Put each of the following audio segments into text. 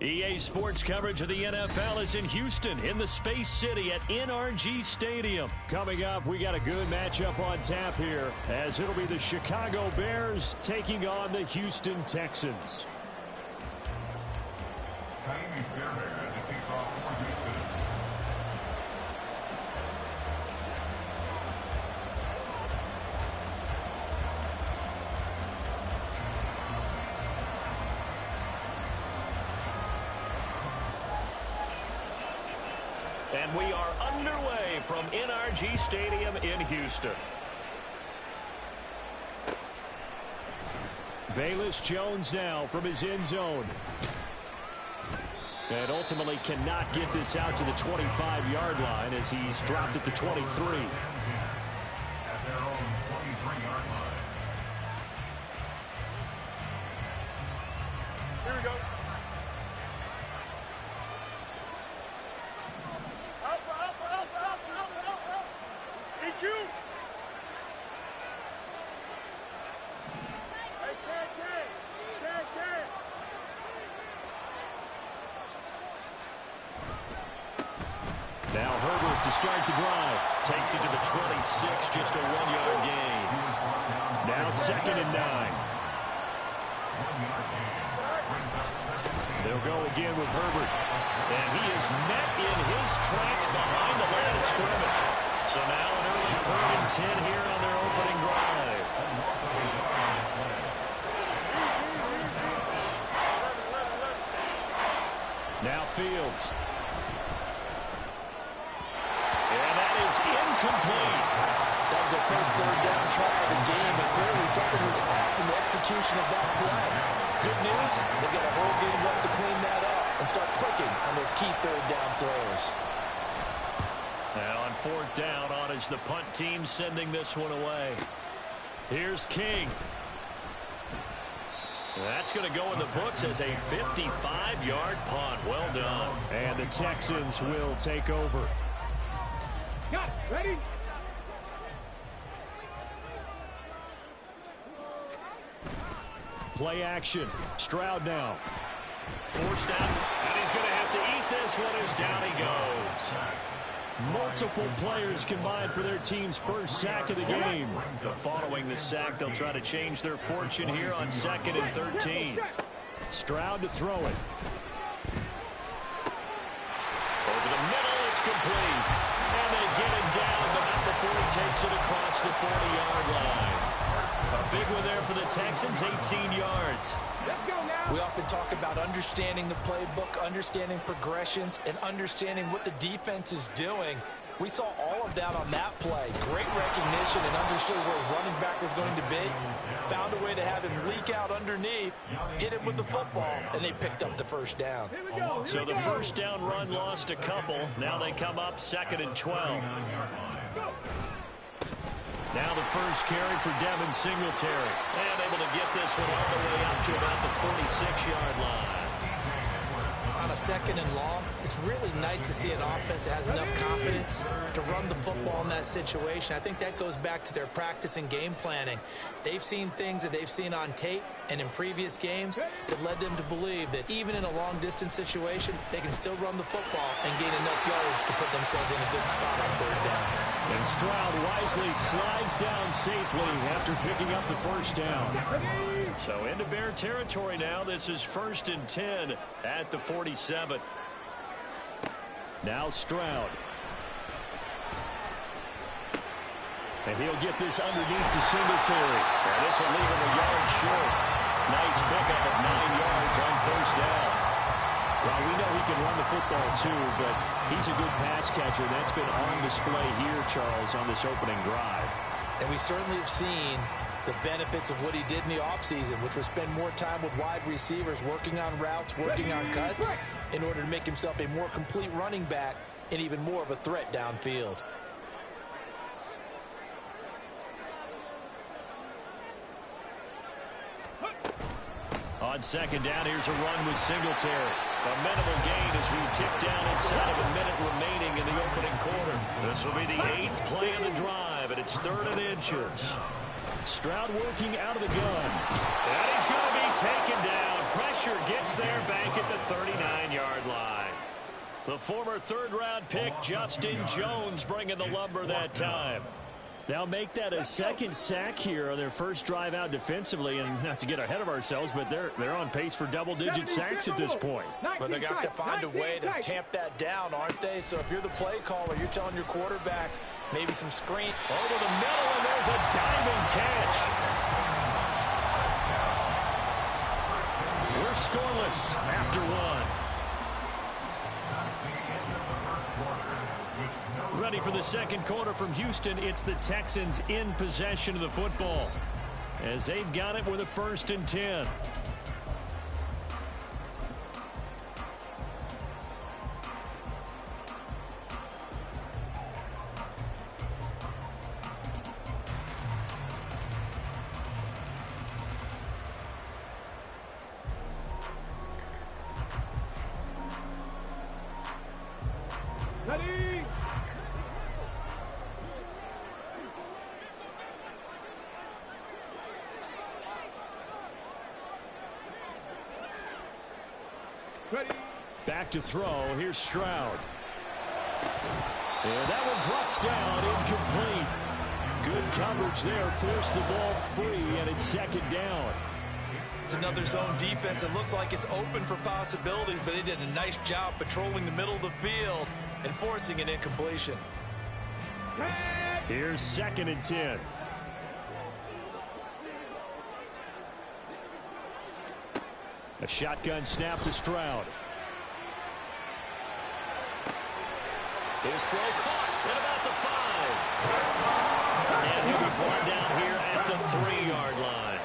EA Sports coverage of the NFL is in Houston in the Space City at NRG Stadium. Coming up, we got a good matchup on tap here as it'll be the Chicago Bears taking on the Houston Texans. And we are underway from NRG Stadium in Houston. Velus Jones now from his end zone. And ultimately cannot get this out to the 25-yard line as he's dropped at the 23. At their own 23-yard line. Here we go. Now Herbert to start the drive. Takes it to the 26, just a 1-yard gain. Now 2nd and 9. They'll go again with Herbert. And he is met in his tracks behind the line of scrimmage. So now an early 3rd and 10 here on their opening drive. Now Fields. Incomplete. That was the first 3rd down try of the game, and clearly something was off in the execution of that play. Good news, they've got a whole game left to clean that up and start clicking on those key 3rd down throws. Now on 4th down, on is the punt team sending this one away. Here's King. That's going to go in the books as a 55-yard punt. Well done. And the Texans will take over. Got it. Ready? Play action. Stroud now. Forced out, and he's going to have to eat this one as down he goes. Multiple players combined for their team's first sack of the game. Following the sack, they'll try to change their fortune here on 2nd and 13. Stroud to throw it. Over the middle, it's complete. And they get him down, but not before he takes it across the 40-yard line. A big one there for the Texans, 18 yards. We often talk about understanding the playbook, understanding progressions, and understanding what the defense is doing. We saw all of that on that play. Great recognition and understood where his running back was going to be. Found a way to have him leak out underneath, hit him with the football, and they picked up the first down. So the first down run lost a couple. Now they come up 2nd and 12. Now the first carry for Devin Singletary. And able to get this one all the way up to about the 46-yard line. On a 2nd and long, it's really nice to see an offense that has enough confidence to run the football in that situation. I think that goes back to their practice and game planning. They've seen things that they've seen on tape and in previous games that led them to believe that even in a long-distance situation, they can still run the football and gain enough yardage to put themselves in a good spot on 3rd down. And Stroud wisely slides down safely after picking up the first down. So into Bear territory now. This is 1st and 10 at the 47. Now Stroud. And he'll get this underneath to Singletary. And this will leave him a yard short. Nice pickup of 9 yards on 1st down. Well, we know he can run the football too, but he's a good pass catcher. That's been on display here, Charles, on this opening drive. And we certainly have seen the benefits of what he did in the offseason, which was spend more time with wide receivers, working on routes, working on cuts, in order to make himself a more complete running back and even more of a threat downfield. On 2nd down, here's a run with Singletary. A minimal gain as we tick down inside of a minute remaining in the opening quarter. This will be the 8th play of the drive, and it's 3rd and inches. Stroud working out of the gun. And he's going to be taken down. Pressure gets there back at the 39-yard line. The former third-round pick, Justin Jones, bringing the lumber that time. They'll make that a second sack here on their first drive out defensively, and not to get ahead of ourselves, but they're on pace for double-digit sacks at this point. Well, they're going to have to find a way to tamp that down, aren't they? So if you're the play caller, you're telling your quarterback maybe some screen. Over the middle, and there's a diving catch. We're scoreless after one. Ready for the second quarter from Houston. It's the Texans in possession of the football as they've got it with a 1st and 10. Ready. Ready. Back to throw. Here's Stroud. And that one drops down, incomplete. Good coverage there. Forced the ball free, and it's 2nd down. It's another zone defense. It looks like it's open for possibilities, but they did a nice job patrolling the middle of the field and forcing an incompletion. Here's 2nd and 10. A shotgun snap to Stroud. His throw caught at about the 5. And he'll be brought down here at the 3-yard line.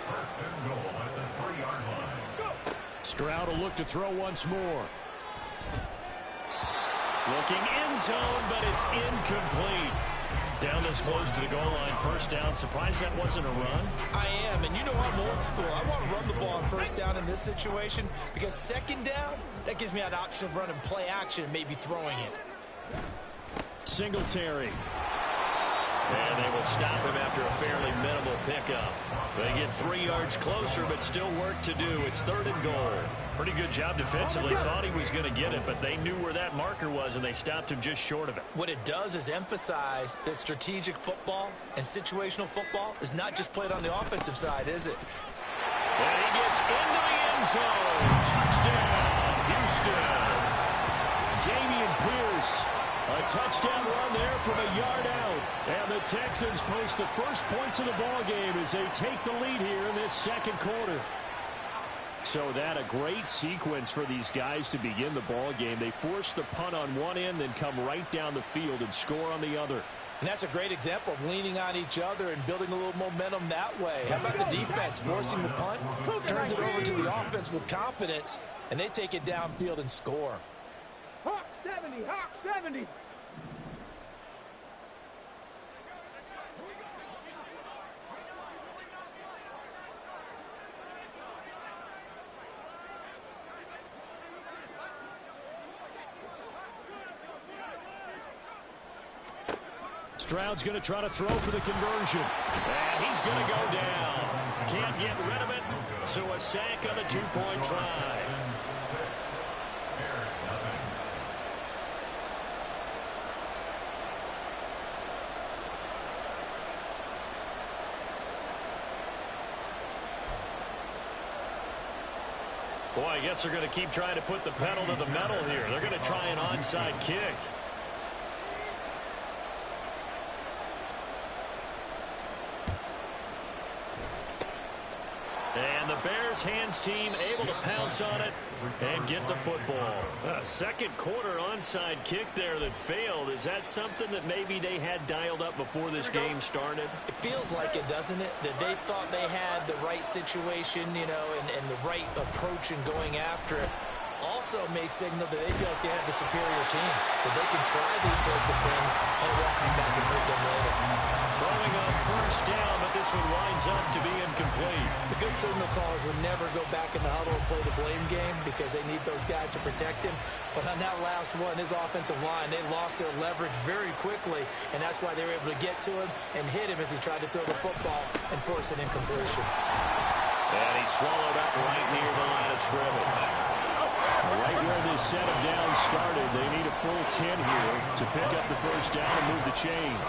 1st and goal at the 3-yard line. Stroud will look to throw once more. Looking end zone, but it's incomplete. Down this close to the goal line, 1st down. Surprised that wasn't a run? I am, and you know I'm old school. I want to run the ball on 1st down in this situation because 2nd down, that gives me an option of running play action and maybe throwing it. Singletary. And they will stop him after a fairly minimal pickup. They get 3 yards closer, but still work to do. It's 3rd and goal. Pretty good job defensively. Thought he was going to get it, but they knew where that marker was, and they stopped him just short of it. What it does is emphasize that strategic football and situational football is not just played on the offensive side, is it? And he gets into the end zone. Touchdown, Houston. Damian Pierce. A touchdown run there from a yard out. And the Texans post the first points of the ball game as they take the lead here in this 2nd quarter. So that a great sequence for these guys to begin the ball game. They force the punt on one end, then come right down the field and score on the other. And that's a great example of leaning on each other and building a little momentum that way. How about the defense forcing the punt? Turns it over to the offense with confidence, and they take it downfield and score. Hawk 70, Hawk 70. Stroud's going to try to throw for the conversion. And he's going to go down. Can't get rid of it. So a sack on the 2-point try. Boy, I guess they're going to keep trying to put the pedal to the metal here. They're going to try an onside kick. And the Bears hands team able to pounce on it and get the football. A 2nd quarter onside kick there that failed. Is that something that maybe they had dialed up before this game started? It feels like it, doesn't it? That they thought they had the right situation, you know, and the right approach in going after it. Also may signal that they feel like they have the superior team, that they can try these sorts of things and it won't come back and hurt them later. Throwing on 1st down, but this one winds up to be incomplete. The good signal callers would never go back in the huddle and play the blame game because they need those guys to protect him. But on that last one, his offensive line, they lost their leverage very quickly, and that's why they were able to get to him and hit him as he tried to throw the football and force an incompletion. And he swallowed up right near the line of scrimmage. Right where this set of downs started, they need a full 10 here to pick up the first down and move the chains.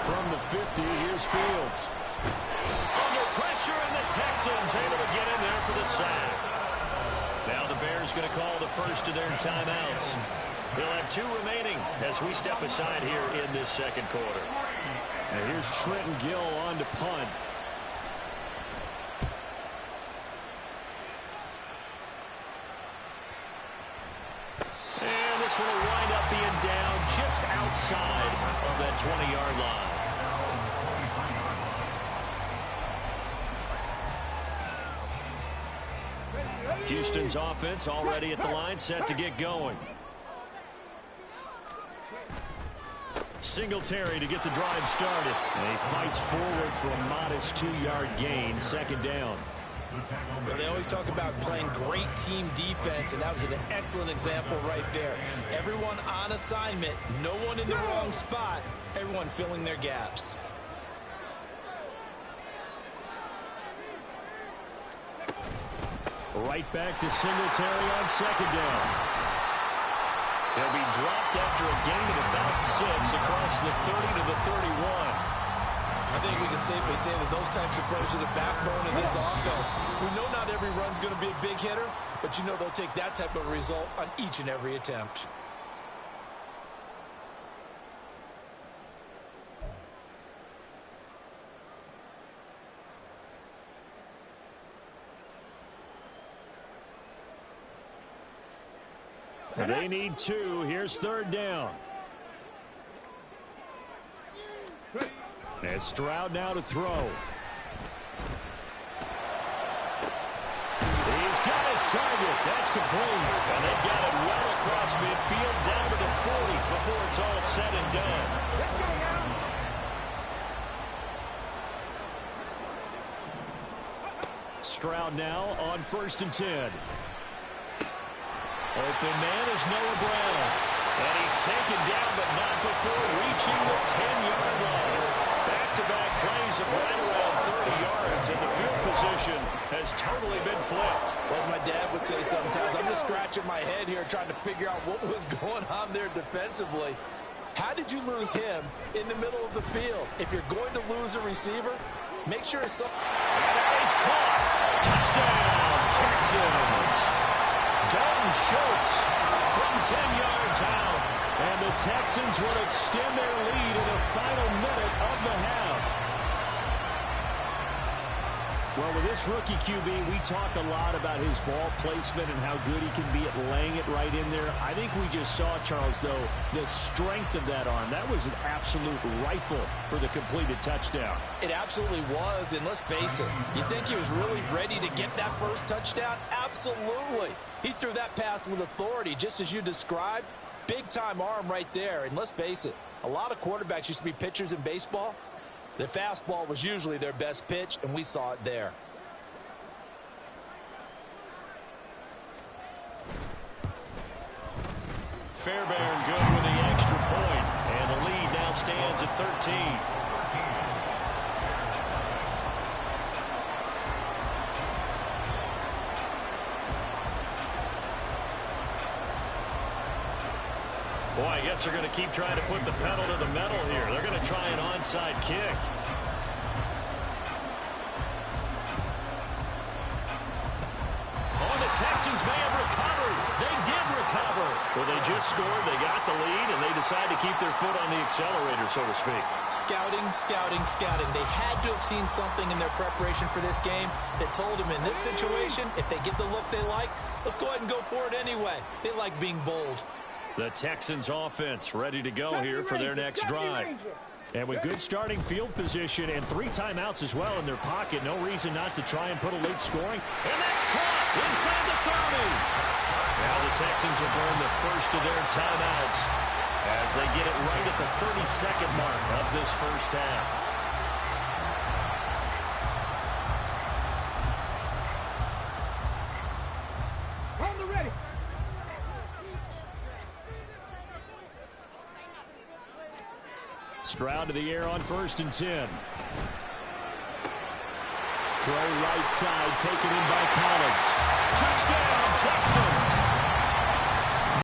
From the 50, here's Fields. Under pressure, and the Texans able to get in there for the sack. Now the Bears going to call the first of their timeouts. They'll have 2 remaining as we step aside here in this second quarter. And here's Trenton Gill on to punt. And this one will wind up being down just outside of that 20-yard line. Houston's offense already at the line, set to get going. Singletary to get the drive started. And he fights forward for a modest 2-yard gain, second down. Well, they always talk about playing great team defense, and that was an excellent example right there. Everyone on assignment, no one in the wrong spot, everyone filling their gaps. Right back to Singletary on second down. He'll be dropped after a gain of about 6 across the 30 to the 31. I think we can safely say that those types of plays are the backbone of this offense. We know not every run's going to be a big hitter, but you know they'll take that type of result on each and every attempt. They need 2. Here's third down. And Stroud now to throw. He's got his target. That's complete. And they've got it well across midfield down to the 40 before it's all said and done. Stroud now on 1st and 10. Open man is Noah Brown. And he's taken down, but not before reaching the 10-yard line. Back-to-back plays of right around 30 yards, and the field position has totally been flipped. Well, my dad would say sometimes, I'm just scratching my head here trying to figure out what was going on there defensively. How did you lose him in the middle of the field? If you're going to lose a receiver, make sure it's something. And that is caught. Touchdown, Texans. Dalton Schultz from 10 yards out. And the Texans will extend their lead in the final minute of the half. Well, with this rookie QB, we talk a lot about his ball placement and how good he can be at laying it right in there. I think we just saw, Charles, though, the strength of that arm. That was an absolute rifle for the completed touchdown. It absolutely was, and let's face it, you think he was really ready to get that first touchdown? Absolutely. He threw that pass with authority, just as you described. Big-time arm right there, and let's face it, a lot of quarterbacks used to be pitchers in baseball. The fastball was usually their best pitch, and we saw it there. Fairbairn good with the extra point, and the lead now stands at 13. Boy, I guess they're going to keep trying to put the pedal to the metal here. They're going to try an onside kick. Oh, the Texans may have recovered. They did recover. Well, they just scored. They got the lead, and they decide to keep their foot on the accelerator, so to speak. Scouting, scouting, scouting. They had to have seen something in their preparation for this game that told them in this situation, if they get the look they like, let's go ahead and go for it anyway. They like being bold. The Texans offense ready to go here for their next drive. And with good starting field position and 3 timeouts as well in their pocket, no reason not to try and put a late scoring. And that's caught inside the 30. Now the Texans will burn the first of their timeouts as they get it right at the 30-second mark of this first half. Stroud to the air on 1st and 10. Throw right side, taken in by Collins. Touchdown, Texans!